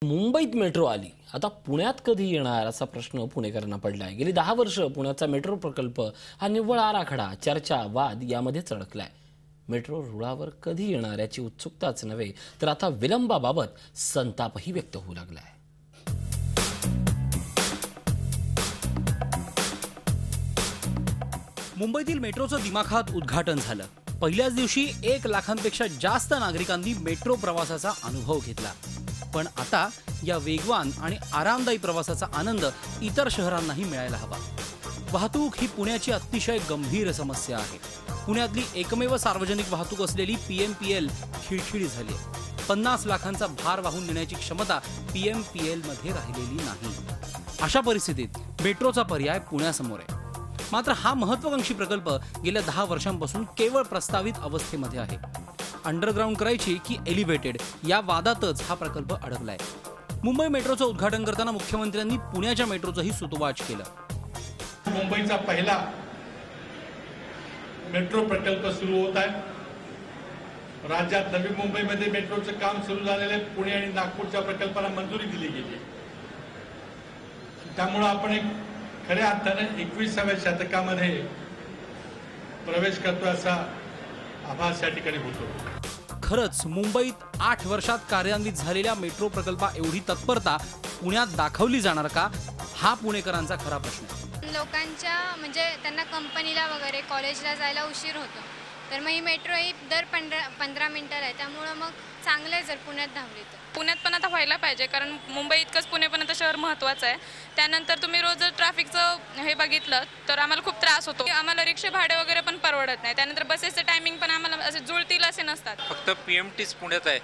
मुंबईत मेट्रो आली, आता पुण्यात कधी येणार असा प्रश्न पुणेकरांना पडलाय। गेली 10 वर्ष पुण्याचा मेट्रो प्रकल्प हा निव्वळ आराखडा, चर्चा, वाद यामध्ये अडकलाय। मेट्रो रुळावर कधी येणार याची उत्सुकताच नव्हे तर आता विलंबाबाबत संतापही व्यक्त होऊ लागलाय। मुंबईतील मेट्रोचं दिमाखात उद्घाटन झालं। पहिल्याच दिवशी 1 लाखांपेक्षा जास्त नागरिकांनी मेट्रो प्रवासाचा अनुभव घेतला। पण आता या वेगवान आणि आरामदायी प्रवासाचा आनंद इतर शहरांनाही मिळायला हवा। वाहतूक ही पुण्याची अतिशय गंभीर समस्या आहे। पुण्यातली एकमेव सार्वजनिक वाहतूक असलेली PMPL खिळखिळी झाली आहे। 50 लाखांचा भार वाहून नेण्याची क्षमता PMPL मध्ये राहिलेली नाही। अशा परिस्थितीत मेट्रोचा पर्याय पुण्यासमोर आहे। मात्र हा महत्त्वाकांक्षी प्रकल्प गेल्या 10 वर्षांपासून केवळ प्रस्तावित अवस्थेमध्ये आहे। अंडरग्राऊंड करायची की एलिव्हेटेड या वादातच हा प्रकल्प अडकलाय। मुंबई मेट्रोचं उद्घाटन करताना मुख्यमंत्र्यांनी पुण्याच्या मेट्रोचंही सुतोवाच केलं। मुंबईचा पहिला मेट्रो प्रकल्प सुरू होत आहे। राज्यात नवी मुंबईमध्ये मेट्रोचं काम सुरू झालेले पुणे आणि नागपूरच्या प्रकल्पाला मंजुरी दिली गेली। त्यामुळे आपण एक खऱ्या अर्थाने 21व्या शतकामध्ये प्रवेश करतो असा आभास या ठिकाणी होतो। खरंच मुंबईत 8 वर्षात कार्यान्वित झालेल्या मेट्रो प्रकल्पा एवढी तत्परता पुण्यात दाखवली जाणार का, हा पुणेकरांचा खरा प्रश्न आहे। लोकांच्या म्हणजे त्यांना कंपनीला वगैरे कॉलेजला जायला उशीर होतो, तर मग ही मेट्रो ही दर 15 मिनिटाला आहे। त्यामुळे मग चांगलं जर पुण्यात धावली तर पुण्यात पण आता व्हायला पाहिजे, कारण मुंबई इतकंच पुणे पण आता शहर महत्त्वाचं आहे। त्यानंतर तुम्ही रोज जर ट्रॅफिकचं हे बघितलं तर आम्हाला खूप त्रास होतो। आम्हाला रिक्षा भाडे वगैरे पण परवडत नाही। त्यानंतर बसेसचं टायमिंग पण आम्हाला असे जुळतील असे नसतात। फक्त PMTच पुण्यात आहे।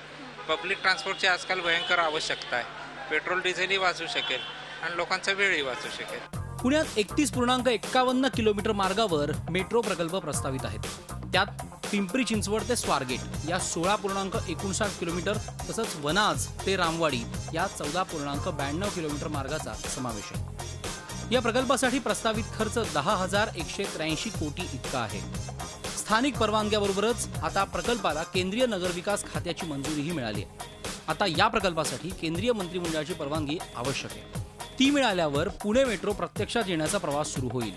पब्लिक ट्रान्सपोर्टची आजकाल भयंकर आवश्यकता आहे। पेट्रोल डिझेलही वाचू शकेल आणि लोकांचा वेळही वाचू शकेल। पुण्यात 31.51 किलोमीटर मार्गावर मेट्रो प्रकल्प प्रस्तावित आहेत। त्यात पिंपरी चिंचवड ते स्वारगेट या 16.59 किलोमीटर, तसंच वनाज ते रामवाडी या 14.92 किलोमीटर मार्गाचा समावेश आहे। या प्रकल्पासाठी प्रस्तावित खर्च 10,183 कोटी इतका आहे। स्थानिक परवानग्याबरोबरच आता प्रकल्पाला केंद्रीय नगरविकास खात्याची मंजुरीही मिळाली आहे। आता या प्रकल्पासाठी केंद्रीय मंत्रिमंडळाची परवानगी आवश्यक आहे। ती मिळाल्यावर पुणे मेट्रो प्रत्यक्षात येण्याचा प्रवास सुरू होईल।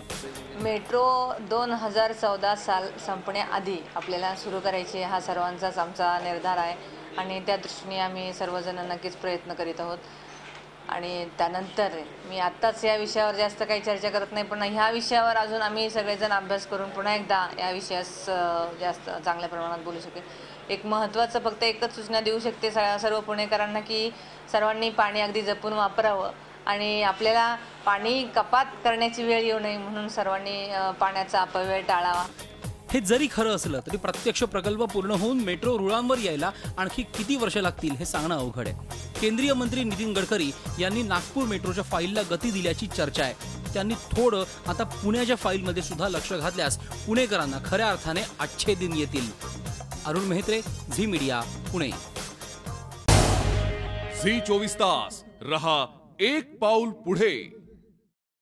मेट्रो 2014 साल संपण्याआधी आपल्याला सुरू करायची हा सर्वांचाच आमचा निर्धार आहे आणि त्या दृष्टीने आम्ही सर्वजण नक्कीच प्रयत्न करीत आहोत। आणि त्यानंतर मी आत्ताच या विषयावर जास्त काही चर्चा करत नाही, पण ह्या विषयावर अजून आम्ही सगळेजण अभ्यास करून पुन्हा एकदा या विषयास जास्त चांगल्या प्रमाणात बोलू शकेल। एक महत्त्वाचं फक्त एकच सूचना देऊ शकते सर्व पुणेकरांना की सर्वांनी पाणी अगदी जपून वापरावं आणि आपल्याला पाणी कपात करण्याची वेळ येऊ नये म्हणून सर्वांनी पाण्याचा अपव्यय टाळावा। हे जरी खरं असलं तरी प्रत्यक्ष प्रकल्प पूर्ण होऊन मेट्रो रुळांवर यायला आणखी किती वर्ष लागतील हे सांगणं अवघड आहे। केंद्रीय मंत्री नितीन गडकरी यांनी नागपूर मेट्रोच्या फाईलला गती दिल्याची चर्चा आहे। त्यांनी थोडं आता पुण्याच्या फाईलमध्ये सुद्धा लक्ष घातल्यास पुणेकरांना खऱ्या अर्थाने अच्छे दिन येतील। अरुण मेहत्रे, झी मीडिया, पुणे। झी 24 तास रहा एक पाऊल पुढे।